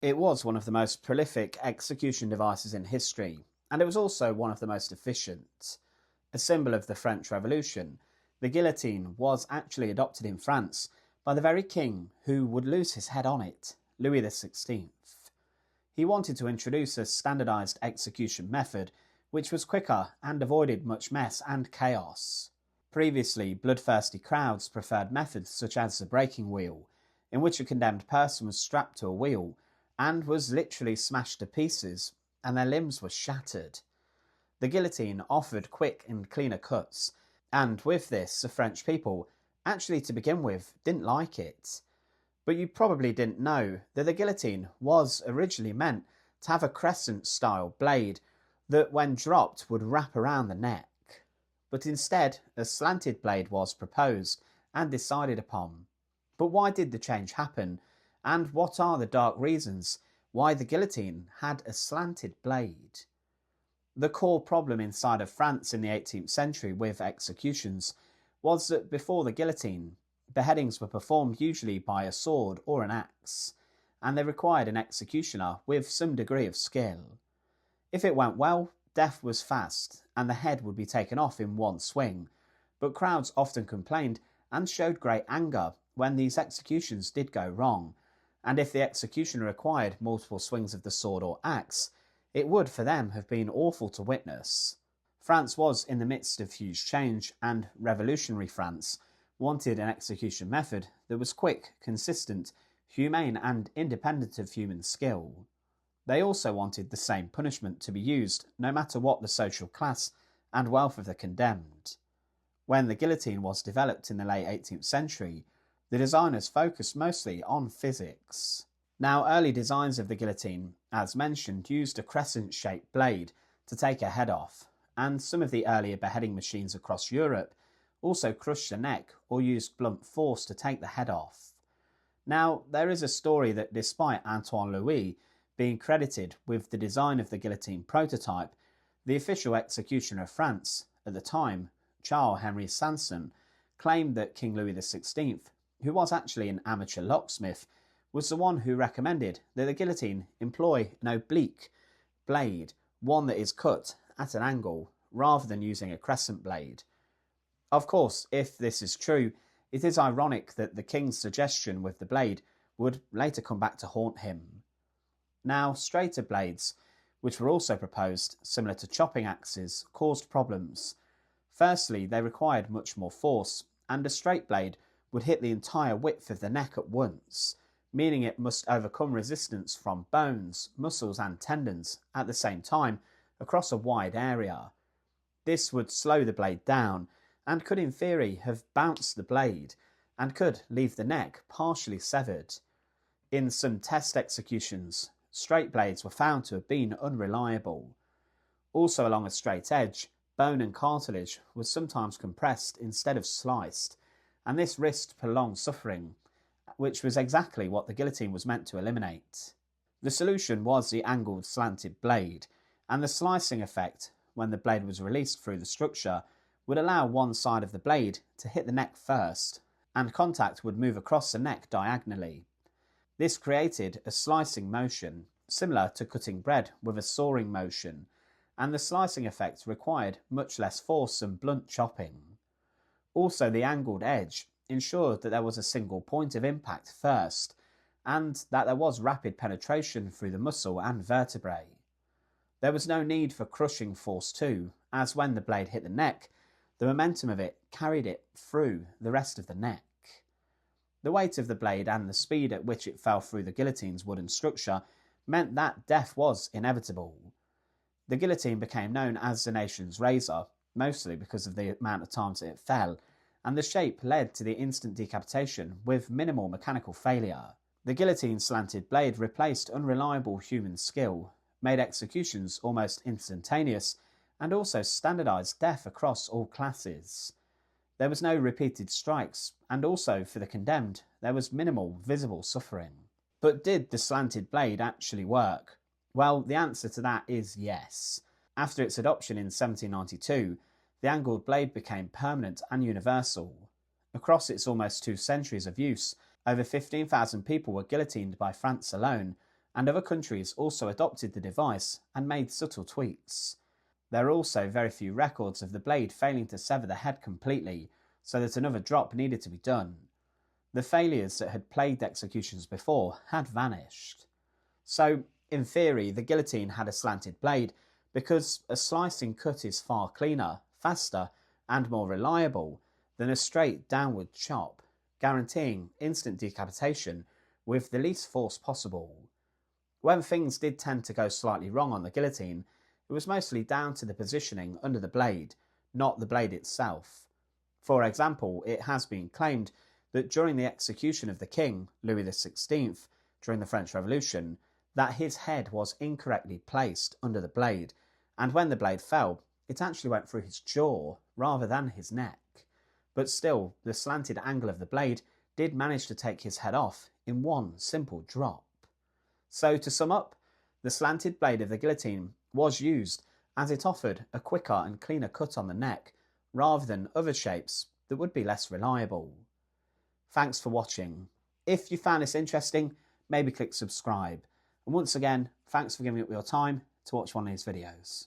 It was one of the most prolific execution devices in history, and it was also one of the most efficient. A symbol of the French Revolution, the guillotine was actually adopted in France by the very king who would lose his head on it, Louis XVI. He wanted to introduce a standardised execution method which was quicker and avoided much mess and chaos. Previously, bloodthirsty crowds preferred methods such as the breaking wheel, in which a condemned person was strapped to a wheel and was literally smashed to pieces, and their limbs were shattered. The guillotine offered quick and cleaner cuts, and with this the French people, actually to begin with, didn't like it. But you probably didn't know that the guillotine was originally meant to have a crescent-style blade that when dropped would wrap around the neck. But instead, a slanted blade was proposed and decided upon. But why did the change happen, and what are the dark reasons why the guillotine had a slanted blade? The core problem inside of France in the 18th century with executions was that before the guillotine, beheadings were performed usually by a sword or an axe, and they required an executioner with some degree of skill. If it went well, death was fast, and the head would be taken off in one swing, but crowds often complained and showed great anger when these executions did go wrong, and if the executioner required multiple swings of the sword or axe, it would for them have been awful to witness. France was in the midst of huge change, and revolutionary France wanted an execution method that was quick, consistent, humane and independent of human skill. They also wanted the same punishment to be used no matter what the social class and wealth of the condemned. When the guillotine was developed in the late 18th century, the designers focused mostly on physics. Now, early designs of the guillotine, as mentioned, used a crescent-shaped blade to take a head off, and some of the earlier beheading machines across Europe also crushed the neck or used blunt force to take the head off. Now, there is a story that despite Antoine Louis being credited with the design of the guillotine prototype, the official executioner of France at the time, Charles Henry Sanson, claimed that King Louis XVI, who was actually an amateur locksmith, was the one who recommended that the guillotine employ an oblique blade, one that is cut at an angle, rather than using a crescent blade. Of course, if this is true, it is ironic that the king's suggestion with the blade would later come back to haunt him. Now, straighter blades, which were also proposed, similar to chopping axes, caused problems. Firstly, they required much more force, and a straight blade would hit the entire width of the neck at once, meaning it must overcome resistance from bones, muscles and tendons at the same time across a wide area. This would slow the blade down, and could in theory have bounced the blade, and could leave the neck partially severed. In some test executions, straight blades were found to have been unreliable. Also along a straight edge, bone and cartilage was sometimes compressed instead of sliced, and this risked prolonged suffering, which was exactly what the guillotine was meant to eliminate. The solution was the angled slanted blade, and the slicing effect, when the blade was released through the structure, would allow one side of the blade to hit the neck first, and contact would move across the neck diagonally. This created a slicing motion, similar to cutting bread with a sawing motion, and the slicing effect required much less force than blunt chopping. Also, the angled edge ensured that there was a single point of impact first, and that there was rapid penetration through the muscle and vertebrae. There was no need for crushing force too, as when the blade hit the neck, the momentum of it carried it through the rest of the neck. The weight of the blade and the speed at which it fell through the guillotine's wooden structure meant that death was inevitable. The guillotine became known as the nation's razor, mostly because of the amount of times it fell, and the shape led to the instant decapitation with minimal mechanical failure. The guillotine's slanted blade replaced unreliable human skill, made executions almost instantaneous, and also standardised death across all classes. There was no repeated strikes, and also for the condemned, there was minimal visible suffering. But did the slanted blade actually work? Well, the answer to that is yes. After its adoption in 1792, the angled blade became permanent and universal. Across its almost 2 centuries of use, over 15,000 people were guillotined by France alone, and other countries also adopted the device and made subtle tweaks. There are also very few records of the blade failing to sever the head completely, so that another drop needed to be done. The failures that had plagued executions before had vanished. So, in theory, the guillotine had a slanted blade because a slicing cut is far cleaner, faster, and more reliable than a straight downward chop, guaranteeing instant decapitation with the least force possible. When things did tend to go slightly wrong on the guillotine, it was mostly down to the positioning under the blade, not the blade itself. For example, it has been claimed that during the execution of the king, Louis XVI, during the French Revolution, that his head was incorrectly placed under the blade, and when the blade fell, it actually went through his jaw rather than his neck. But still, the slanted angle of the blade did manage to take his head off in one simple drop. So to sum up, the slanted blade of the guillotine was used as it offered a quicker and cleaner cut on the neck, rather than other shapes that would be less reliable. Thanks for watching. If you found this interesting, maybe click subscribe. And once again, thanks for giving up your time to watch one of these videos.